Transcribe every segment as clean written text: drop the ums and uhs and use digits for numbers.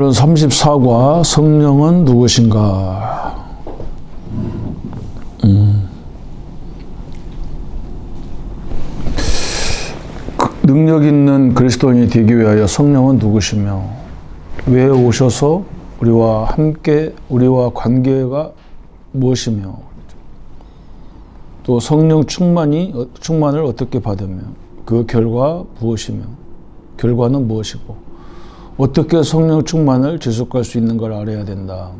34과 성령은 누구신가? 능력 있는 그리스도인이 되기 위하여 성령은 누구시며 왜 오셔서 우리와 함께 우리와 관계가 무엇이며 또 성령 충만을 어떻게 받으며 그 결과 무엇이며 결과는 무엇이고 어떻게 성령 충만을 지속할 수 있는 걸 알아야 된다.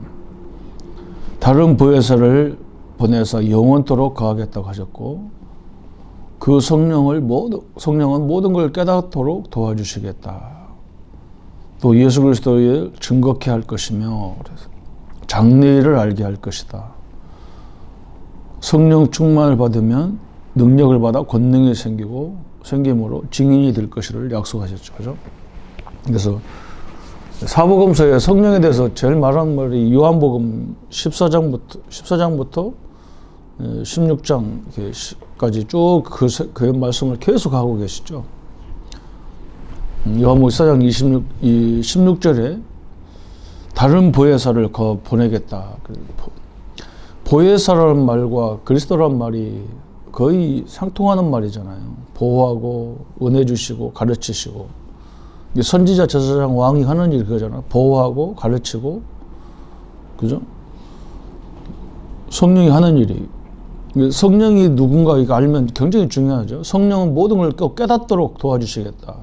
다른 보혜사를 보내서 영원토록 거하겠다고 하셨고 그 성령은 모든 걸 깨닫도록 도와주시겠다. 또 예수 그리스도를 증거케 할 것이며 장래일을 알게 할 것이다. 성령 충만을 받으면 능력을 받아 권능이 생김으로 증인이 될 것을 약속하셨죠. 그죠? 그래서 사복음서에 성령에 대해서 제일 말하는 말이 요한복음 14장부터 16장까지 쭉 그 말씀을 계속 하고 계시죠. 요한복음 14장 16절에 다른 보혜사를 보내겠다. 보혜사라는 말과 그리스도라는 말이 거의 상통하는 말이잖아요. 보호하고 은혜 주시고 가르치시고 선지자 제사장 왕이 하는 일이 그거잖아. 보호하고 가르치고 그죠? 성령이 하는 일이 성령이 누군가 이거 알면 굉장히 중요하죠. 성령은 모든 걸 깨닫도록 도와주시겠다.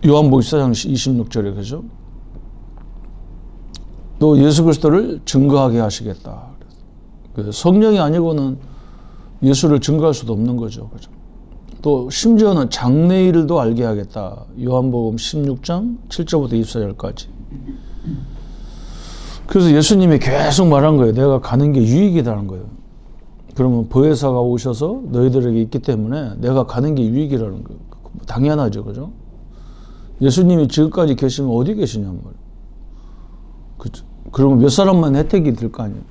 요한복음 14장 26절에 그죠? 또 예수 그리스도를 증거하게 하시겠다. 성령이 아니고는 예수를 증거할 수도 없는 거죠. 그죠? 또 심지어는 장래일도 알게 하겠다. 요한복음 16장 7절부터 24절까지. 그래서 예수님이 계속 말한 거예요. 내가 가는 게 유익이라는 거예요. 그러면 보혜사가 오셔서 너희들에게 있기 때문에 내가 가는 게 유익이라는 거예요. 당연하죠. 그죠? 예수님이 지금까지 계시면 어디 계시냔 말이에요. 그죠? 그러면 몇 사람만 혜택이 될 거 아니에요.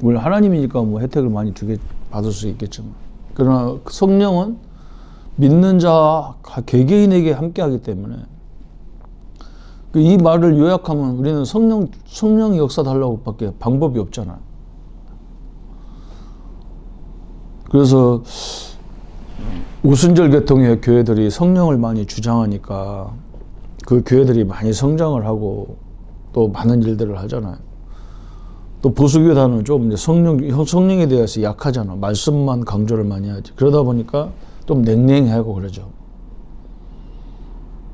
물론 하나님이니까 뭐 혜택을 많이 받을 수 있겠지만. 그러나 성령은 믿는 자 개개인에게 함께하기 때문에 이 말을 요약하면 우리는 성령의 역사 달라고 밖에 방법이 없잖아요. 그래서 오순절 계통의 교회들이 성령을 많이 주장하니까 그 교회들이 많이 성장을 하고 또 많은 일들을 하잖아요. 또 보수교단은 좀 이제 성령에 대해서 약하잖아. 말씀만 강조를 많이 하지. 그러다 보니까 좀 냉랭하고 그러죠.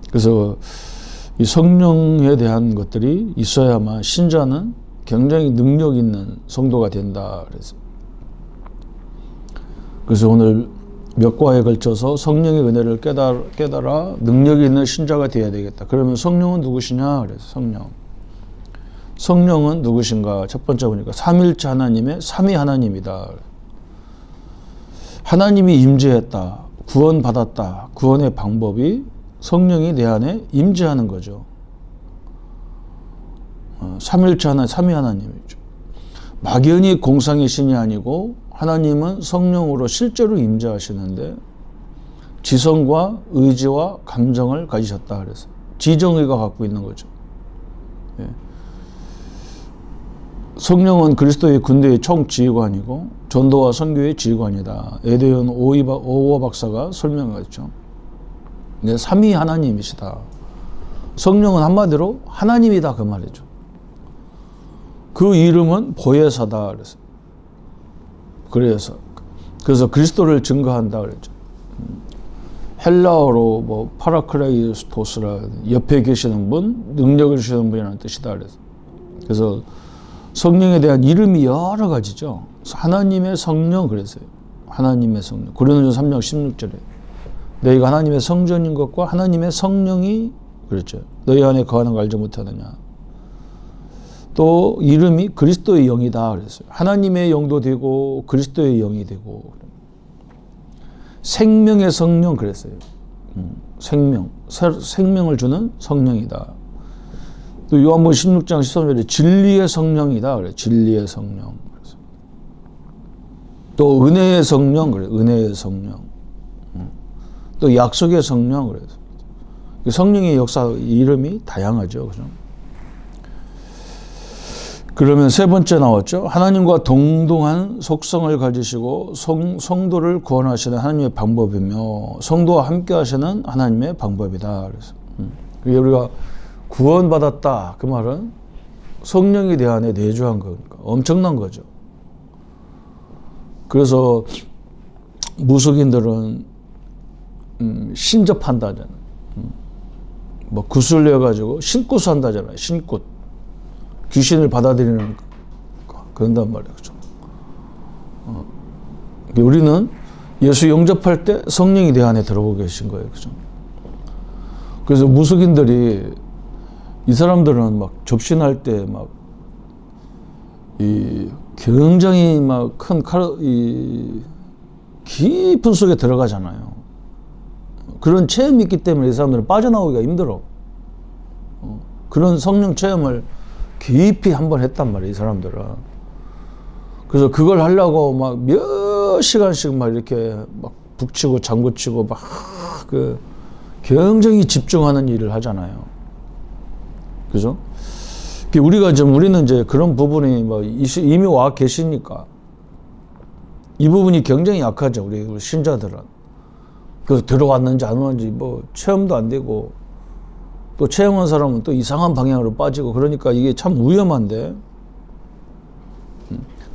그래서 이 성령에 대한 것들이 있어야만 신자는 굉장히 능력 있는 성도가 된다. 그래서 오늘 몇 과에 걸쳐서 성령의 은혜를 깨달아 능력 있는 신자가 되어야 되겠다. 그러면 성령은 누구시냐? 그래서 성령은 누구신가? 첫 번째 보니까 삼일체 하나님의 삼위 하나님이다. 하나님이 임재했다. 구원받았다. 구원의 방법이 성령이 내 안에 임재하는 거죠. 삼일체 하나, 삼위 하나님이죠. 막연히 공상의 신이 아니고 하나님은 성령으로 실제로 임재하시는데 지성과 의지와 감정을 가지셨다. 그래서 지정의가 갖고 있는 거죠. 예. 성령은 그리스도의 군대의 총지휘관이고 전도와 선교의 지휘관이다. 에데온 오우와 박사가 설명했죠. 네, 삼위 하나님이시다. 성령은 한마디로 하나님이다 그 말이죠. 그 이름은 보혜사다 그래서 그리스도를 증거한다 그랬죠. 헬라어로 뭐 파라크레이스토스라 옆에 계시는 분, 능력을 주시는 분이라는 뜻이다 그래서 성령에 대한 이름이 여러 가지죠. 하나님의 성령 그랬어요. 하나님의 성령. 고린도전서 3장 16절에 너희가 하나님의 성전인 것과 하나님의 성령이 그랬죠. 너희 안에 거하는 걸 알지 못하느냐. 또 이름이 그리스도의 영이다 그랬어요. 하나님의 영도 되고 그리스도의 영이 되고 생명의 성령 그랬어요. 생명을 주는 성령이다. 또 요한복음 16장 13절에 진리의 성령이다 그래. 진리의 성령. 또 은혜의 성령 그래. 은혜의 성령. 또 약속의 성령 그래서 성령의 역사 이름이 다양하죠. 그죠? 그러면 세 번째 나왔죠. 하나님과 동등한 속성을 가지시고 성도를 구원하시는 하나님의 방법이며 성도와 함께 하시는 하나님의 방법이다. 그래서 우리가 구원받았다. 그 말은 성령이 내 안에 내주한 거니까 엄청난 거죠. 그래서 무속인들은 신접한다잖아요. 뭐 굿을 내가지고 신굿을 한다잖아요. 신굿. 귀신을 받아들이는 그런단 말이에요. 그죠? 우리는 예수 영접할 때 성령이 내 안에 들어오고 계신 거예요. 그죠? 그래서 무속인들이 이 사람들은 막 접신할 때 막 이 굉장히 막 큰 깊은 속에 들어가잖아요. 그런 체험이 있기 때문에 이 사람들은 빠져나오기가 힘들어. 그런 성령 체험을 깊이 한번 했단 말이에요, 이 사람들은. 그래서 그걸 하려고 막 몇 시간씩 막 이렇게 막 북치고 장구치고 막 그 굉장히 집중하는 일을 하잖아요. 그죠? 우리는 이제 그런 부분이 뭐 이미 와 계시니까 이 부분이 굉장히 약하죠, 우리 신자들은. 그래서 들어왔는지 안 왔는지 뭐 체험도 안 되고 또 체험한 사람은 또 이상한 방향으로 빠지고 그러니까 이게 참 위험한데.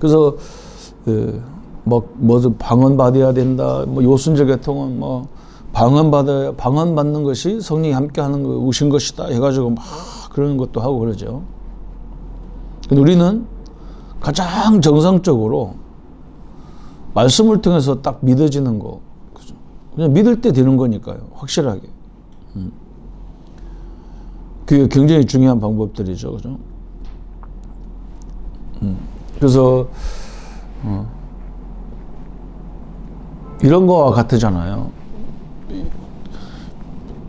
그래서 뭐 방언 받아야 된다. 뭐 요순절 계통은 뭐 방언 받는 것이 성령이 함께하는 거 우신 것이다 해가지고 막 그런 것도 하고 그러죠. 근데 우리는 가장 정상적으로 말씀을 통해서 딱 믿어지는 거, 그죠? 그냥 믿을 때 되는 거니까요, 확실하게. 그게 굉장히 중요한 방법들이죠, 그죠? 그래서 이런 거와 같으잖아요.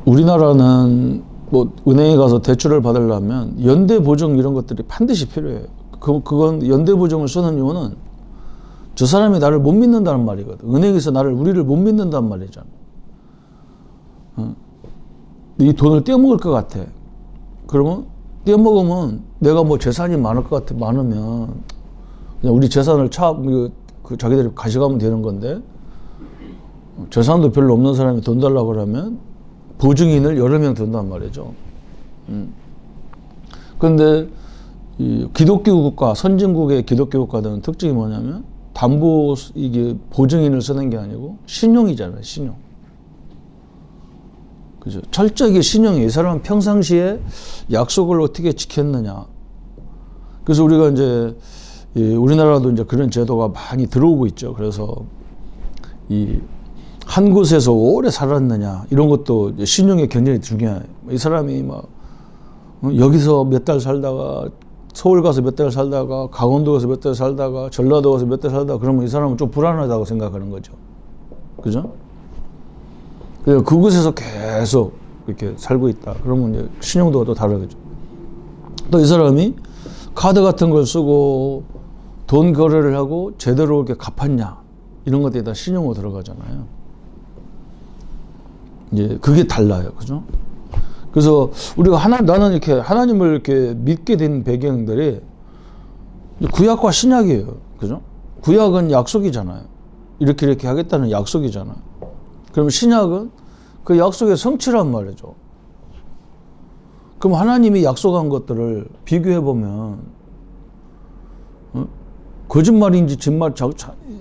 우리나라는 뭐 은행에 가서 대출을 받으려면 연대 보증 이런 것들이 반드시 필요해요. 그건 연대 보증을 쓰는 이유는 저 사람이 나를 못 믿는다는 말이거든. 은행에서 우리를 못 믿는다는 말이잖아. 이 돈을 떼어먹을 것 같아. 그러면 떼어먹으면 내가 뭐 재산이 많을 것 같아. 많으면 그냥 우리 재산을 자기들이 가져가면 되는 건데 재산도 별로 없는 사람이 돈 달라고 그러면 보증인을 여러 명 든단 말이죠. 그런데 이 기독교 국가, 선진국의 기독교 국가들은 특징이 뭐냐면 이게 보증인을 쓰는 게 아니고 신용이잖아요, 신용. 그죠? 철저하게 신용이. 이 사람은 평상시에 약속을 어떻게 지켰느냐. 그래서 우리가 이제 우리나라도 이제 그런 제도가 많이 들어오고 있죠. 그래서 한 곳에서 오래 살았느냐 이런 것도 신용이 굉장히 중요해요. 이 사람이 막 여기서 몇 달 살다가 서울 가서 몇 달 살다가 강원도 가서 몇 달 살다가 전라도 가서 몇 달 살다가 그러면 이 사람은 좀 불안하다고 생각하는 거죠. 그죠? 그래서 그곳에서 계속 이렇게 살고 있다. 그러면 이제 신용도가 또 다르겠죠. 또 이 사람이 카드 같은 걸 쓰고 돈 거래를 하고 제대로 이렇게 갚았냐 이런 것들이 다 신용으로 들어가잖아요. 이제 그게 달라요. 그죠? 그래서 우리가 나는 이렇게 하나님을 이렇게 믿게 된 배경들이 구약과 신약이에요. 그죠? 구약은 약속이잖아요. 이렇게 하겠다는 약속이잖아요. 그럼 신약은 그 약속의 성취란 말이죠. 그럼 하나님이 약속한 것들을 비교해 보면 거짓말인지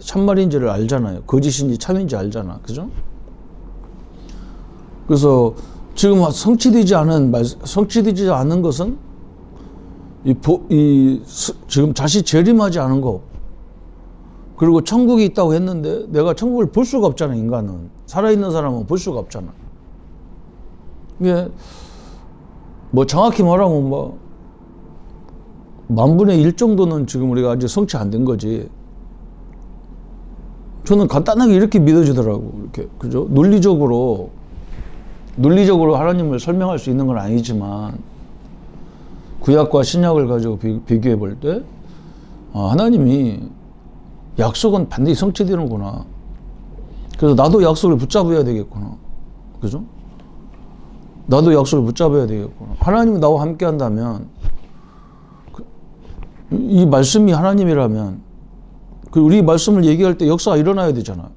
참말인지를 알잖아요. 거짓인지 참인지 알잖아. 그죠? 그래서 지금 성취되지 않은 것은 지금 다시 재림하지 않은 거. 그리고 천국이 있다고 했는데 내가 천국을 볼 수가 없잖아, 인간은. 살아있는 사람은 볼 수가 없잖아. 이게 뭐 정확히 말하면 뭐 10,000분의 1 정도는 지금 우리가 아직 성취 안 된 거지. 저는 간단하게 이렇게 믿어지더라고. 이렇게. 그죠? 논리적으로 하나님을 설명할 수 있는 건 아니지만 구약과 신약을 가지고 비교해 볼 때 하나님이 약속은 반드시 성취되는구나. 그래서 나도 약속을 붙잡아야 되겠구나. 그죠? 나도 약속을 붙잡아야 되겠구나. 하나님이 나와 함께 한다면 이 말씀이 하나님이라면 그 우리 말씀을 얘기할 때 역사가 일어나야 되잖아요.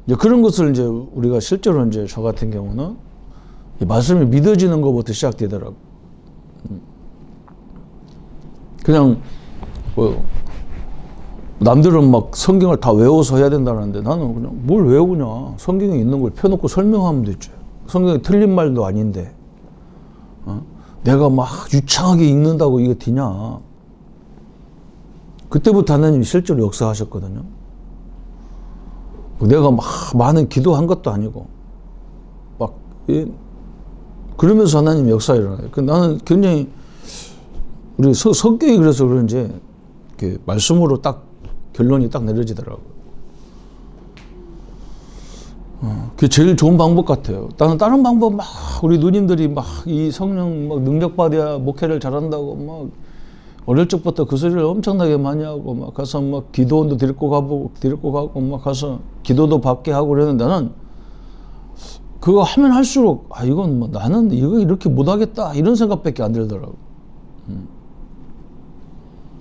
이제 그런 것을 이제 우리가 실제로 이제 저 같은 경우는 이 말씀이 믿어지는 것부터 시작되더라고. 그냥 뭐 남들은 막 성경을 다 외워서 해야 된다는데 나는 그냥 뭘 외우냐. 성경에 있는 걸 펴놓고 설명하면 되죠. 성경에 틀린 말도 아닌데. 내가 막 유창하게 읽는다고 이게 되냐. 그때부터 하나님이 실제로 역사하셨거든요. 내가 막 많은 기도한 것도 아니고 막 그러면서 하나님 역사 일어나요. 나는 굉장히 우리 성격이 그래서 그런지 이렇게 말씀으로 딱 결론이 딱 내려지더라고요. 그게 제일 좋은 방법 같아요. 나는 다른 방법 막 우리 누님들이 막 이 성령 막 능력 받아야 목회를 잘한다고 막 어릴 적부터 그 소리를 엄청나게 많이 하고 막 가서 막 기도원도 데리고 가고 막 가서 기도도 받게 하고 그랬는데 나는 그거 하면 할수록 이건 뭐 나는 이거 이렇게 못하겠다 이런 생각밖에 안 들더라고.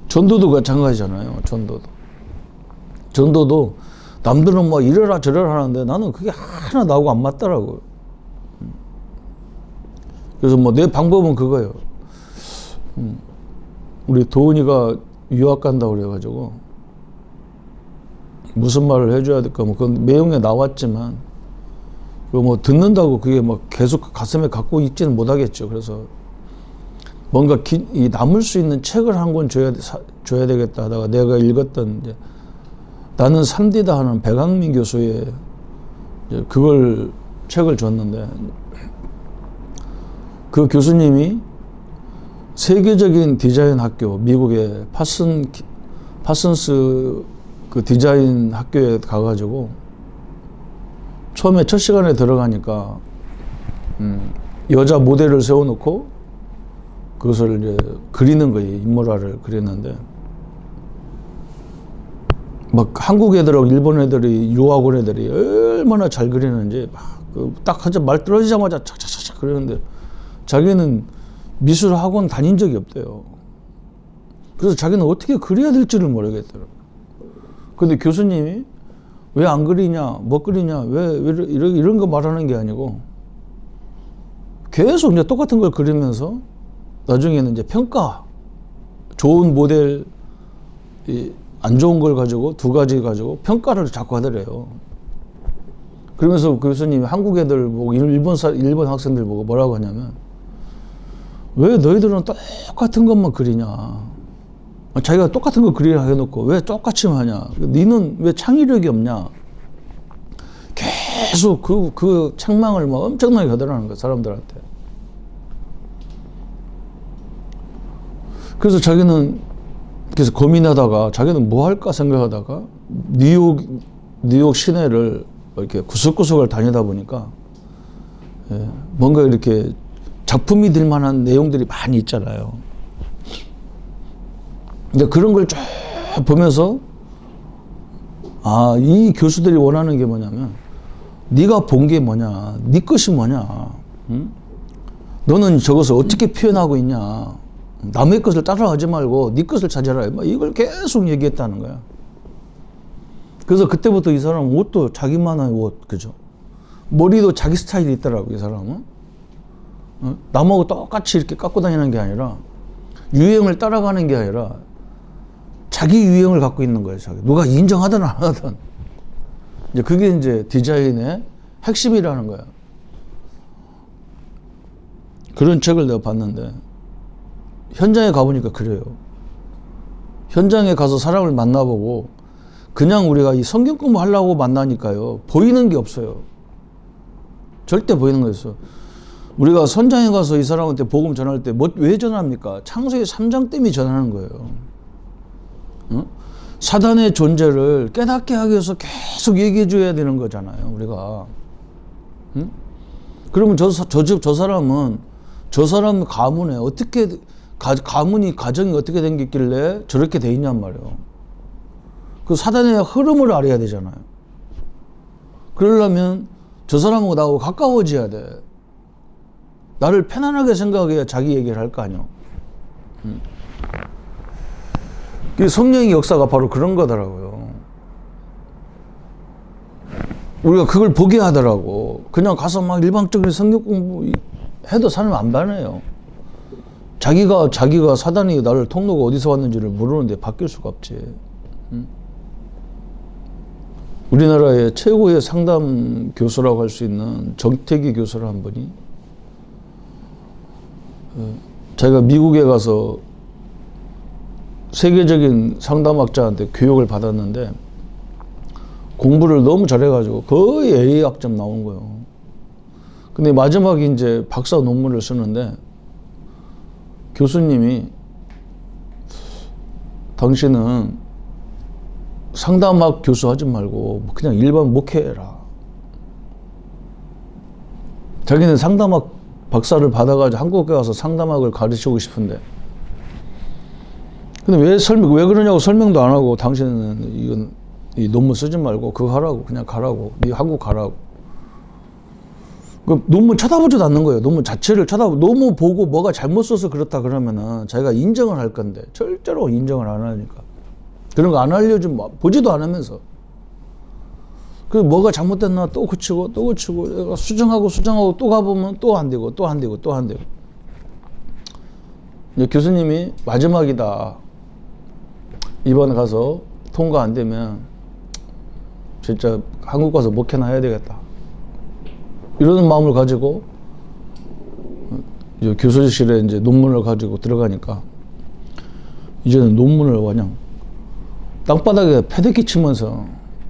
전도도 마찬가지잖아요. 전도도 남들은 뭐 이래라 저래라 하는데 나는 그게 하나 나하고 안 맞더라고요. 그래서 뭐 내 방법은 그거예요. 우리 도은이가 유학 간다고 그래가지고 무슨 말을 해줘야 될까 뭐 그건 내용에 나왔지만 뭐 듣는다고 그게 막 계속 가슴에 갖고 있지는 못하겠죠. 그래서 뭔가 이 남을 수 있는 책을 한 권 줘야 되겠다 하다가 내가 읽었던 이제 나는 3D다 하는 백학민 교수의 그걸 책을 줬는데 그 교수님이 세계적인 디자인 학교 미국의 파슨스 그 디자인 학교에 가가지고 처음에 첫 시간에 들어가니까 여자 모델을 세워놓고 그것을 이제 그리는 거예요. 인물화를 그렸는데 막 한국 애들하고 일본 애들이 유학원 애들이 얼마나 잘 그리는지 막 딱 하자 말 떨어지자마자 착착착착 그러는데 자기는 미술 학원 다닌 적이 없대요. 그래서 자기는 어떻게 그려야 될지를 모르겠더라고요. 근데 교수님이 왜 안 그리냐, 뭐 그리냐, 왜 이런 거 말하는 게 아니고 계속 이제 똑같은 걸 그리면서 나중에는 이제 평가, 좋은 모델, 안 좋은 걸 가지고 두 가지 가지고 평가를 자꾸 하더래요. 그러면서 교수님이 한국 애들 보고 일본 학생들 보고 뭐라고 하냐면 왜 너희들은 똑같은 것만 그리냐. 자기가 똑같은 거 그리라 해놓고 왜 똑같이 하냐. 너는 왜 창의력이 없냐. 계속 그 책망을 막 엄청나게 하더라는 거야, 사람들한테. 그래서 자기는 그래서 고민하다가 자기는 뭐 할까 생각하다가 뉴욕 시내를 이렇게 구석구석을 다니다 보니까 뭔가 이렇게 작품이 될 만한 내용들이 많이 있잖아요. 근데 그런 걸 쫙 보면서 이 교수들이 원하는 게 뭐냐면 네가 본 게 뭐냐, 네 것이 뭐냐, 응? 너는 저것을 어떻게 표현하고 있냐, 남의 것을 따라하지 말고 네 것을 찾아라. 이걸 계속 얘기했다는 거야. 그래서 그때부터 이 사람은 옷도 자기만의 옷, 그죠? 머리도 자기 스타일이 있더라고, 이 사람은. 남하고 똑같이 이렇게 깎고 다니는 게 아니라 유행을 따라가는 게 아니라 자기 유행을 갖고 있는 거예요. 누가 인정하든 안 하든. 이제 그게 이제 디자인의 핵심이라는 거야. 그런 책을 내가 봤는데 현장에 가보니까 그래요. 현장에 가서 사람을 만나보고 그냥 우리가 이 성경 공부하려고 만나니까요. 보이는 게 없어요. 절대 보이는 거 없어요. 우리가 선장에 가서 이 사람한테 복음 전할 때 왜 전합니까? 창세기 3장 때문에 전하는 거예요. 응? 사단의 존재를 깨닫게 하기 위해서 계속 얘기해 줘야 되는 거잖아요. 우리가. 응? 그러면 저 사람 가문에 어떻게 가정이 어떻게 된 게 있길래 저렇게 돼 있냔 말이에요. 그 사단의 흐름을 알아야 되잖아요. 그러려면 저 사람하고 나하고 가까워져야 돼. 나를 편안하게 생각해야 자기 얘기를 할 거 아니에요. 그 성령의 역사가 바로 그런 거더라고요. 우리가 그걸 보게 하더라고. 그냥 가서 막 일방적인 성경 공부 해도 사람이 안 변해요. 자기가 사단이 나를 통로가 어디서 왔는지를 모르는데 바뀔 수가 없지. 응? 우리나라의 최고의 상담 교수라고 할 수 있는 정태기 교수라는 분이 자기가 미국에 가서 세계적인 상담학자한테 교육을 받았는데 공부를 너무 잘해가지고 거의 A 학점 나온 거예요. 근데 마지막에 이제 박사 논문을 쓰는데 교수님이 당신은 상담학 교수 하지 말고 그냥 일반 목회해라. 자기는 상담학 박사를 받아가지고 한국에 가서 상담학을 가르치고 싶은데 근데 왜 그러냐고 설명도 안 하고 당신은 이건 이 논문 쓰지 말고 그거 하라고 그냥 가라고 네 한국 가라고 그 논문 쳐다보지도 않는 거예요. 논문 자체를 너무 보고 뭐가 잘못 써서 그렇다 그러면은 자기가 인정을 할 건데 절대로 인정을 안 하니까 그런 거 안 알려주면 보지도 않으면서 그 뭐가 잘못됐나 또 고치고 내가 수정하고 또 가보면 또 안 되고 이제 교수님이 마지막이다. 이번 가서 통과 안 되면 진짜 한국 가서 목회나 해야 되겠다. 이러는 마음을 가지고 이제 교수실에 이제 논문을 가지고 들어가니까 이제는 논문을 그냥 땅바닥에 패대기 치면서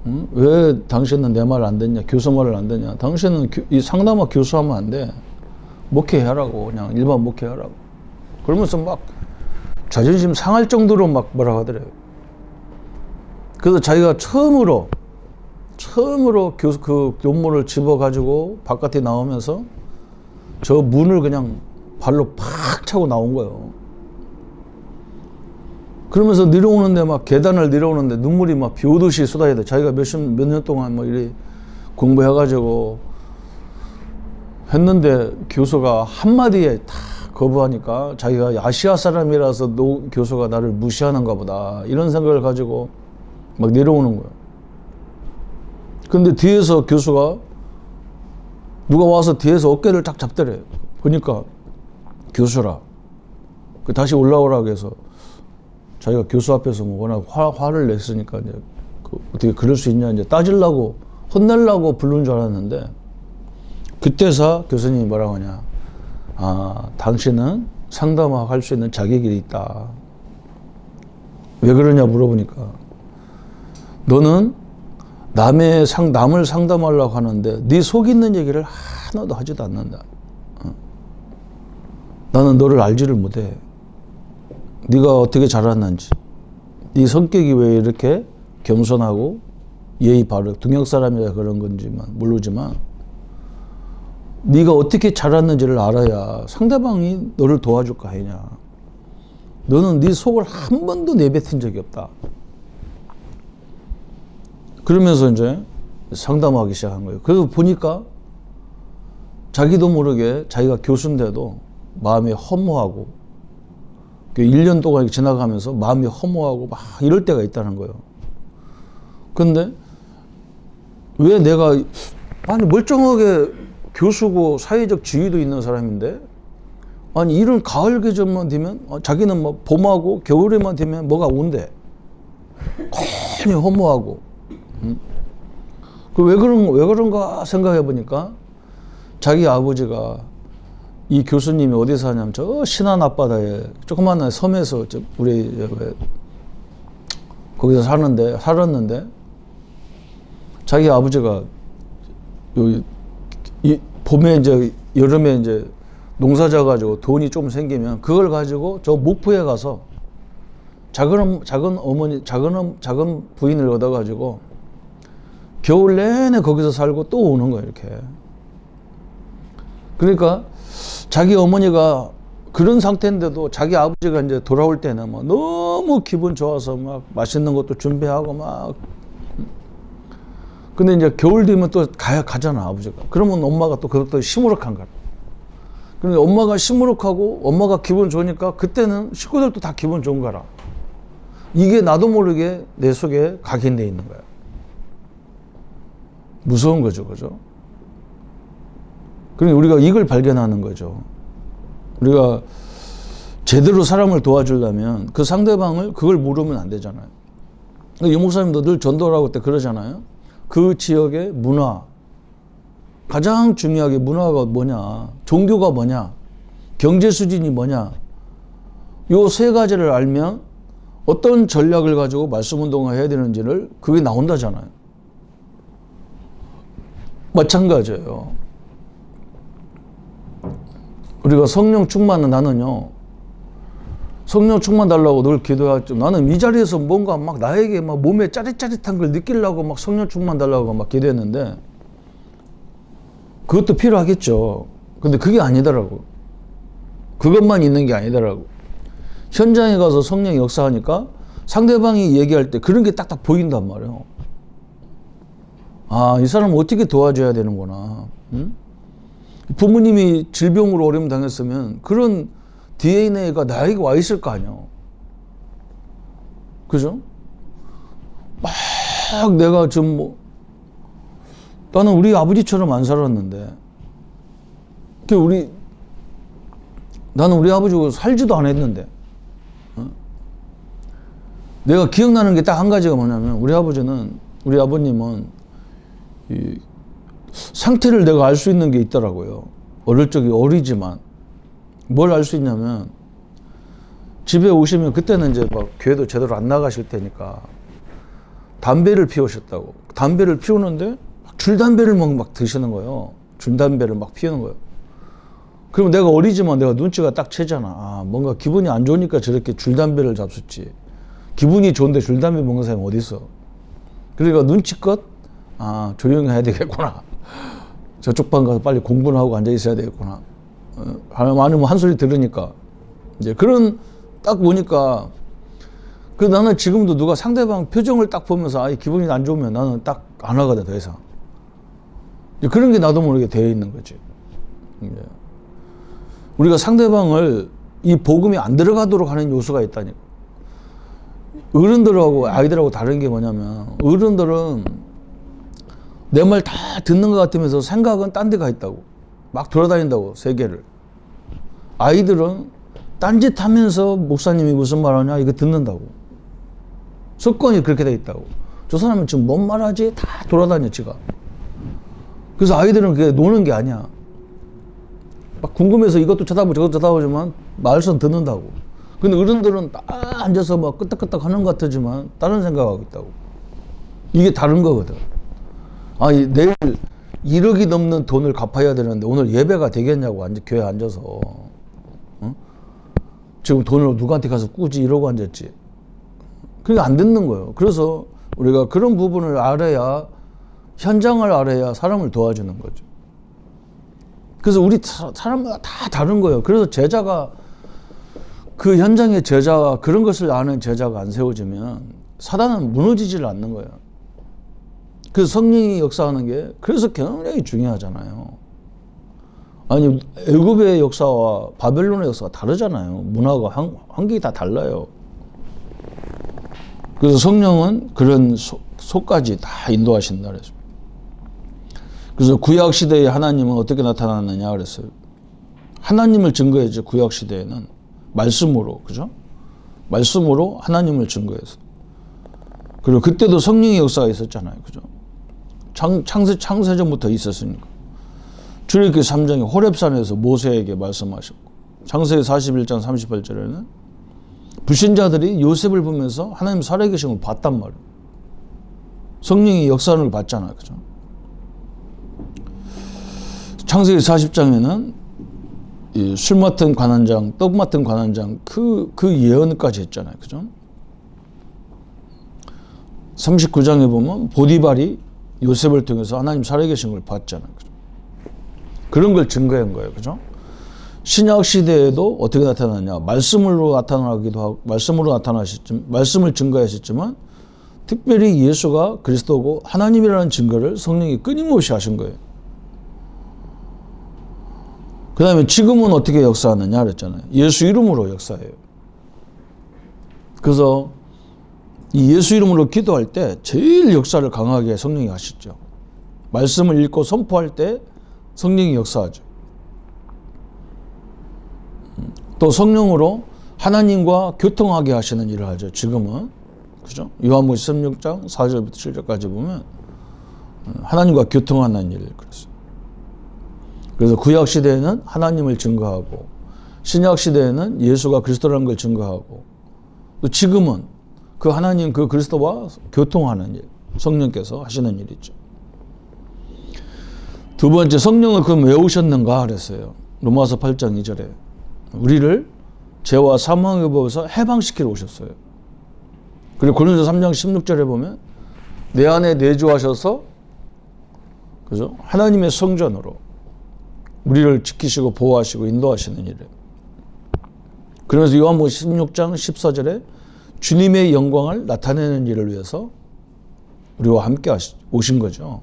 응? 왜 당신은 내 말 안 듣냐? 교수 말을 안 듣냐? 당신은 이 상담학 교수하면 안 돼. 목회하라고 그냥 일반 목회하라고. 그러면서 막 자존심 상할 정도로 막 뭐라 하더래요. 그래서 자기가 처음으로 그 논문을 집어가지고 바깥에 나오면서 저 문을 그냥 발로 팍 차고 나온 거예요. 그러면서 내려오는데 막 계단을 내려오는데 눈물이 막 비 오듯이 쏟아지다. 자기가 몇 년 동안 뭐 이래 공부해가지고 했는데 교수가 한마디에 다 거부하니까 자기가 아시아 사람이라서 교수가 나를 무시하는가 보다. 이런 생각을 가지고 막 내려오는 거예요. 근데 뒤에서 교수가 누가 와서 뒤에서 어깨를 딱 잡더래요. 보니까 교수라. 다시 올라오라고 해서 자기가 교수 앞에서 뭐 워낙 화를 냈으니까 이제 어떻게 그럴 수 있냐 이제 따지려고 혼내려고 부른 줄 알았는데 그때서 교수님이 뭐라고 하냐. 아, 당신은 상담학 할 수 있는 자격이 있다. 왜 그러냐 물어보니까 너는 남을 상담하려고 하는데 네 속 있는 얘기를 하나도 하지도 않는다. 나는 너를 알지를 못해. 네가 어떻게 자랐는지, 네 성격이 왜 이렇게 겸손하고 예의 바르고 동양 사람이라 그런 건지만 모르지만 네가 어떻게 자랐는지를 알아야 상대방이 너를 도와줄 거 아니냐. 너는 네 속을 한 번도 내뱉은 적이 없다. 그러면서 이제 상담하기 시작한 거예요. 그래서 보니까 자기도 모르게 자기가 교수인데도 마음이 허무하고 1년 동안 지나가면서 마음이 허무하고 막 이럴 때가 있다는 거예요. 근데 왜 내가 아니 멀쩡하게 교수고 사회적 지위도 있는 사람인데 아니 이런 가을 계절만 되면 자기는 뭐 봄하고 겨울에만 되면 뭐가 온대. 괜히 허무하고. 왜 그런가 생각해 보니까 자기 아버지가 이 교수님이 어디 사냐면 저 신안 앞바다에 조그마한 섬에서 우리 거기서 살았는데 자기 아버지가 봄에 이제 여름에 이제 농사 져가지고 돈이 좀 생기면 그걸 가지고 저 목포에 가서 작은 부인을 얻어가지고 겨울 내내 거기서 살고 또 오는 거예요, 이렇게. 그러니까 자기 어머니가 그런 상태인데도 자기 아버지가 이제 돌아올 때는 막 너무 기분 좋아서 막 맛있는 것도 준비하고 막. 근데 이제 겨울 되면 또 가잖아, 아버지가. 그러면 엄마가 또 그것도 시무룩한 거야. 그러니까 엄마가 시무룩하고 엄마가 기분 좋으니까 그때는 식구들도 다 기분 좋은 거라. 이게 나도 모르게 내 속에 각인되어 있는 거야. 무서운 거죠, 그죠? 그러니까 우리가 이걸 발견하는 거죠. 우리가 제대로 사람을 도와주려면 그 상대방을 그걸 모르면 안 되잖아요. 유 목사님도 늘 전도를 할 때 그러잖아요. 그 지역의 문화, 가장 중요하게 문화가 뭐냐, 종교가 뭐냐, 경제 수준이 뭐냐, 요 세 가지를 알면 어떤 전략을 가지고 말씀 운동을 해야 되는지를 그게 나온다잖아요. 마찬가지예요. 우리가 성령 충만은 나는요, 성령 충만 달라고 늘 기도하죠. 나는 이 자리에서 뭔가 막 나에게 막 몸에 짜릿짜릿한 걸 느끼려고 막 성령 충만 달라고 막 기도했는데, 그것도 필요하겠죠. 근데 그게 아니더라고. 그것만 있는 게 아니더라고. 현장에 가서 성령이 역사하니까 상대방이 얘기할 때 그런 게 딱딱 보인단 말이에요. 아, 이 사람 어떻게 도와줘야 되는구나. 응? 부모님이 질병으로 어려움 당했으면 그런 DNA가 나에게 와 있을 거 아니야. 그죠? 막 내가 좀 뭐, 나는 우리 아버지처럼 안 살았는데, 나는 우리 아버지하고 살지도 않았는데, 내가 기억나는 게 딱 한 가지가 뭐냐면, 우리 아버님은 이 상태를 내가 알 수 있는 게 있더라고요. 어릴 적에 어리지만 뭘 알 수 있냐면, 집에 오시면 그때는 이제 막 교회도 제대로 안 나가실 테니까 담배를 피우셨다고. 담배를 피우는데 줄담배를 막 드시는 거예요. 줄담배를 막 피우는 거예요. 그러면 내가 어리지만 내가 눈치가 딱 채잖아. 아, 뭔가 기분이 안 좋으니까 저렇게 줄담배를 잡숫지. 기분이 좋은데 줄담배 먹는 사람이 어디 있어. 그러니까 눈치껏, 아, 조용히 해야 되겠구나. 저쪽 방 가서 빨리 공부를 하고 앉아 있어야 되겠구나. 아니면 한 소리 들으니까. 이제 그런, 딱 보니까, 나는 지금도 누가 상대방 표정을 딱 보면서, 아, 기분이 안 좋으면 나는 딱 안 하거든, 더 이상. 그런 게 나도 모르게 되어 있는 거지. 우리가 상대방을 이 복음이 안 들어가도록 하는 요소가 있다니까. 어른들하고 아이들하고 다른 게 뭐냐면, 어른들은 내 말 다 듣는 것 같으면서 생각은 딴 데 가 있다고. 막 돌아다닌다고, 세계를. 아이들은 딴짓 하면서 목사님이 무슨 말 하냐, 이거 듣는다고. 습관이 그렇게 돼 있다고. 저 사람은 지금 뭔 말하지? 다 돌아다녀, 지가. 그래서 아이들은 그게 노는 게 아니야. 막 궁금해서 이것도 쳐다보고 저것도 쳐다보지만 말씀 듣는다고. 근데 어른들은 딱 앉아서 막 끄떡끄떡 하는 것 같지만 다른 생각하고 있다고. 이게 다른 거거든. 아, 내일 1억이 넘는 돈을 갚아야 되는데 오늘 예배가 되겠냐고, 교회에 앉아서. 어? 지금 돈을 누구한테 가서 꾸지 이러고 앉았지. 그게 안 듣는 거예요. 그래서 우리가 그런 부분을 알아야, 현장을 알아야 사람을 도와주는 거죠. 그래서 우리 사람마다 다 다른 거예요. 그래서 제자가, 그 현장의 제자가, 그런 것을 아는 제자가 안 세워지면 사단은 무너지질 않는 거예요. 그래서 성령이 역사하는 게 그래서 굉장히 중요하잖아요. 아니, 애굽의 역사와 바벨론의 역사가 다르잖아요. 문화가 환경이 다 달라요. 그래서 성령은 그런 속까지 다 인도하신다 그랬습니다. 그래서 구약 시대에 하나님은 어떻게 나타났느냐 그랬어요. 하나님을 증거했죠. 구약 시대에는 말씀으로, 그죠? 말씀으로 하나님을 증거해서. 그리고 그때도 성령의 역사가 있었잖아요, 그죠? 창세전부터 있었으니까. 출애굽기 3장에 호렙산에서 모세에게 말씀하셨고, 창세기 41장 38절에는 불신자들이 요셉을 보면서 하나님 살아계심을 봤단 말이에요. 성령의 역사를 봤잖아요, 그죠? 창세기 40장에는 술 맡은 관원장, 떡 맡은 관원장, 그 예언까지 했잖아요, 그죠? 39장에 보면 보디발이 요셉을 통해서 하나님 살아계신 걸 봤잖아요, 그죠? 그런 걸 증거한 거예요, 그죠? 신약 시대에도 어떻게 나타나냐? 말씀으로 나타나기도 하고, 말씀을 증거하셨지만, 특별히 예수가 그리스도고 하나님이라는 증거를 성령이 끊임없이 하신 거예요. 그 다음에 지금은 어떻게 역사하느냐 그랬잖아요. 예수 이름으로 역사해요. 그래서 이 예수 이름으로 기도할 때 제일 역사를 강하게 성령이 하시죠. 말씀을 읽고 선포할 때 성령이 역사하죠. 또 성령으로 하나님과 교통하게 하시는 일을 하죠. 지금은. 그죠? 요한복음 16장 4절부터 7절까지 보면 하나님과 교통하는 일을 그랬어요. 그래서 구약 시대에는 하나님을 증거하고 신약 시대에는 예수가 그리스도라는 걸 증거하고 또 지금은 그 하나님 그 그리스도와 교통하는 일, 성령께서 하시는 일이죠. 두 번째, 성령을 그럼 왜 오셨는가 그랬어요. 로마서 8장 2절에 우리를 죄와 사망의 법에서 해방시키러 오셨어요. 그리고 고린도서 3장 16절에 보면 내 안에 내주하셔서 그죠? 하나님의 성전으로 우리를 지키시고 보호하시고 인도하시는 일을. 그러면서 요한복음 16장 14절에 주님의 영광을 나타내는 일을 위해서 우리와 함께 오신 거죠.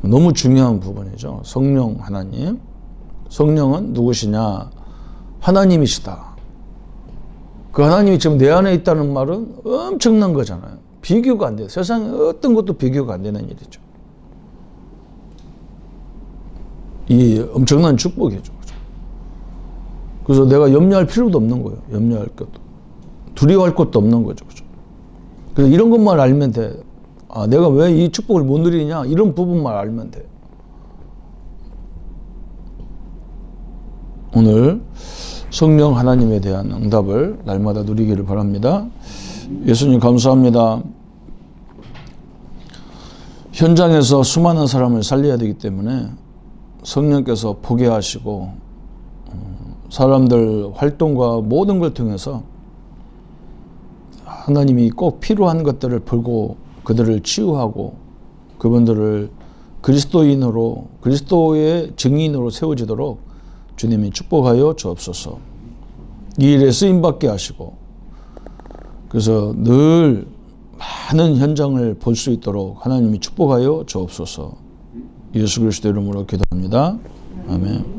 너무 중요한 부분이죠. 성령 하나님. 성령은 누구시냐? 하나님이시다. 그 하나님이 지금 내 안에 있다는 말은 엄청난 거잖아요. 비교가 안 돼요. 세상에 어떤 것도 비교가 안 되는 일이죠. 이 엄청난 축복이죠. 그래서 내가 염려할 필요도 없는 거예요. 염려할 것도. 두려워할 것도 없는 거죠. 그래서 이런 것만 알면 돼. 아, 내가 왜 이 축복을 못 누리냐? 이런 부분만 알면 돼. 오늘 성령 하나님에 대한 응답을 날마다 누리기를 바랍니다. 예수님 감사합니다. 현장에서 수많은 사람을 살려야 되기 때문에 성령께서 보게 하시고 사람들 활동과 모든 걸 통해서 하나님이 꼭 필요한 것들을 보고 그들을 치유하고 그분들을 그리스도인으로 그리스도의 증인으로 세워지도록 주님이 축복하여 주옵소서. 이 일에 쓰임받게 하시고 그래서 늘 많은 현장을 볼 수 있도록 하나님이 축복하여 주옵소서. 예수 그리스도 이름으로 기도합니다. 아멘.